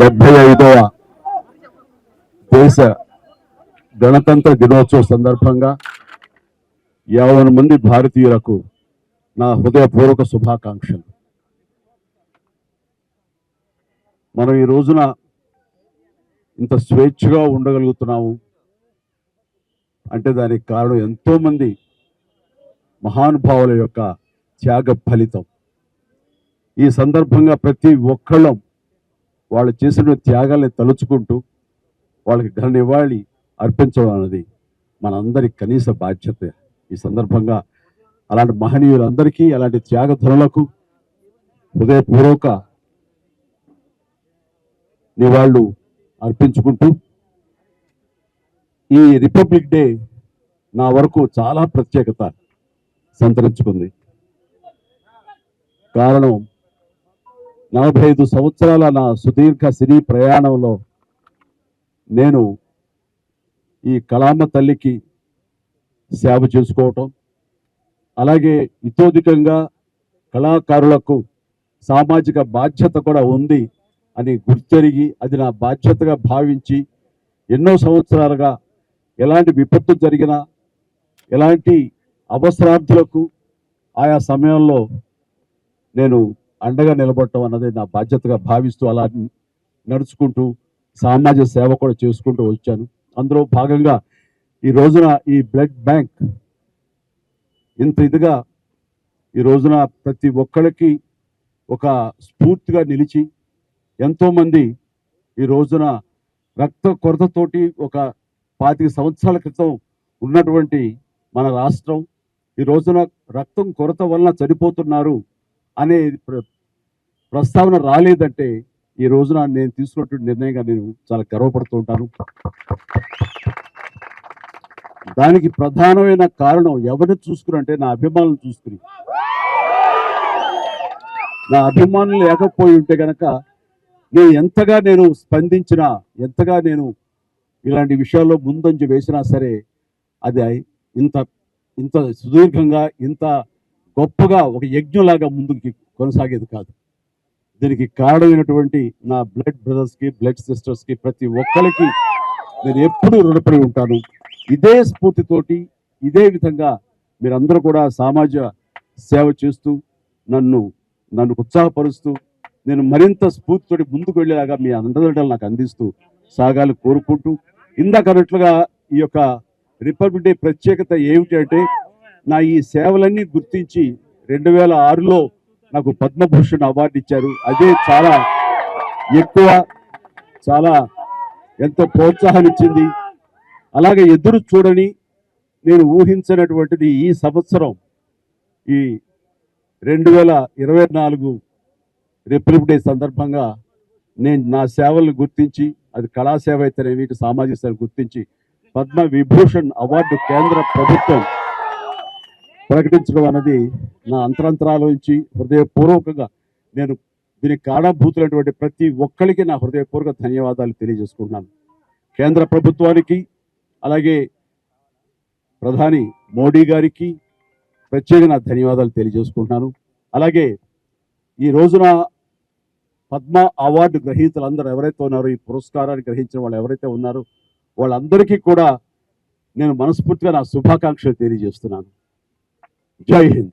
డెబ్బై దేశ గణతంత్ర దినోత్సవ సందర్భంగా 50 మంది భారతీయులకు నా హృదయపూర్వక శుభాకాంక్షలు. మనం ఈ రోజున ఇంత స్వేచ్ఛగా ఉండగలుగుతున్నాము అంటే దానికి కారణం ఎంతోమంది మహానుభావుల యొక్క త్యాగ ఫలితం. ఈ సందర్భంగా ప్రతి ఒక్కళ్ళం వాళ్ళు చేసిన త్యాగాల్ని తలుచుకుంటూ వాళ్ళకి ఘన నివాళి అర్పించడం అన్నది మనందరి కనీస బాధ్యత. ఈ సందర్భంగా అలాంటి మహనీయులందరికీ, అలాంటి త్యాగధనులకు హృదయపూర్వక నివాళులు అర్పించుకుంటూ ఈ రిపబ్లిక్ డే నా వరకు చాలా ప్రత్యేకత సంతరించుకుంది. కారణం 45 సంవత్సరాల నా సుదీర్ఘ సినీ ప్రయాణంలో నేను ఈ కళామ తల్లికి సేవ చేసుకోవటం, అలాగే ఇతోధికంగా కళాకారులకు సామాజిక బాధ్యత కూడా ఉంది అని గుర్తెరిగి అది నా బాధ్యతగా భావించి ఎన్నో సంవత్సరాలుగా ఎలాంటి విపత్తు జరిగినా, ఎలాంటి అవసరార్థులకు ఆయా సమయంలో నేను అండగా నిలబడటం అన్నది నా బాధ్యతగా భావిస్తూ అలా నడుచుకుంటూ సామాజిక సేవ కూడా చేసుకుంటూ వచ్చాను. అందులో భాగంగా ఈ రోజున ఈ బ్లడ్ బ్యాంక్ ఇంత ఇదిగా ఈ రోజున ప్రతి ఒక్కరికి ఒక స్ఫూర్తిగా నిలిచి ఎంతోమంది ఈ రోజున రక్త కొరతతోటి ఒక 25 సంవత్సరాల క్రితం ఉన్నటువంటి మన రాష్ట్రం ఈ రోజున రక్తం కొరత వలన చనిపోతున్నారు అనే ప్రస్తావన రాలేదంటే ఈ రోజున నేను తీసుకున్నటువంటి నిర్ణయంగా నేను చాలా గర్వపడుతూ ఉంటాను. దానికి ప్రధానమైన కారణం ఎవరిని చూసుకుని అంటే నా అభిమానులను చూసుకుని. నా అభిమానులు లేకపోయి ఉంటే కనుక నేను ఎంతగా నేను స్పందించినా, ఎంతగా నేను ఇలాంటి విషయాల్లో ముందంజ వేసినా సరే అది ఇంత ఇంత సుదీర్ఘంగా ఇంత గొప్పగా ఒక యజ్ఞంలాగా ముందుకి కొనసాగేది కాదు. దీనికి కారణమైనటువంటి నా బ్లడ్ బ్రదర్స్కి, బ్లడ్ సిస్టర్స్కి, ప్రతి ఒక్కరికి నేను ఎప్పుడూ రుణపడి ఉంటాను. ఇదే స్ఫూర్తితోటి ఇదే విధంగా మీరందరూ కూడా సమాజ సేవ చేస్తూ నన్ను ఉత్సాహపరుస్తూ నేను మరింత స్ఫూర్తితోటి ముందుకు వెళ్ళేలాగా మీ అండదండలు నాకు అందిస్తూ సాగాలి కోరుకుంటూ, ఇందాకన్నట్లుగా ఈ యొక్క రిపబ్లిక్ డే ప్రత్యేకత ఏమిటి అంటే నా ఈ సేవలన్నీ గుర్తించి 2006లో నాకు పద్మభూషణ్ అవార్డు ఇచ్చారు. అదే చాలా ఎక్కువ, చాలా ఎంతో ప్రోత్సాహాన్ని ఇచ్చింది. అలాగే ఎదురు చూడని నేను ఊహించినటువంటిది ఈ సంవత్సరం ఈ 2024 రిపబ్లిక్ డే సందర్భంగా నేను నా సేవలను గుర్తించి, అది కళాసేవ అయితేనేమి, సామాజిక సేవ గుర్తించి పద్మ విభూషణ్ అవార్డు కేంద్ర ప్రభుత్వం ప్రకటించడం అన్నది నా అంతరంతరాల నుంచి హృదయపూర్వకంగా నేను దీనికి కారణభూతులైనటువంటి ప్రతి ఒక్కరికి నా హృదయపూర్వక ధన్యవాదాలు తెలియజేసుకుంటున్నాను. కేంద్ర ప్రభుత్వానికి, అలాగే ప్రధాని మోడీ గారికి ప్రత్యేకంగా ధన్యవాదాలు తెలియజేసుకుంటున్నాను. అలాగే ఈ రోజున పద్మ అవార్డు గ్రహీతలందరూ ఎవరైతే ఉన్నారో, ఈ పురస్కారాన్ని గ్రహించిన వాళ్ళు ఎవరైతే ఉన్నారో వాళ్ళందరికీ కూడా నేను మనస్ఫూర్తిగా నా శుభాకాంక్షలు తెలియజేస్తున్నాను. జై హింద్.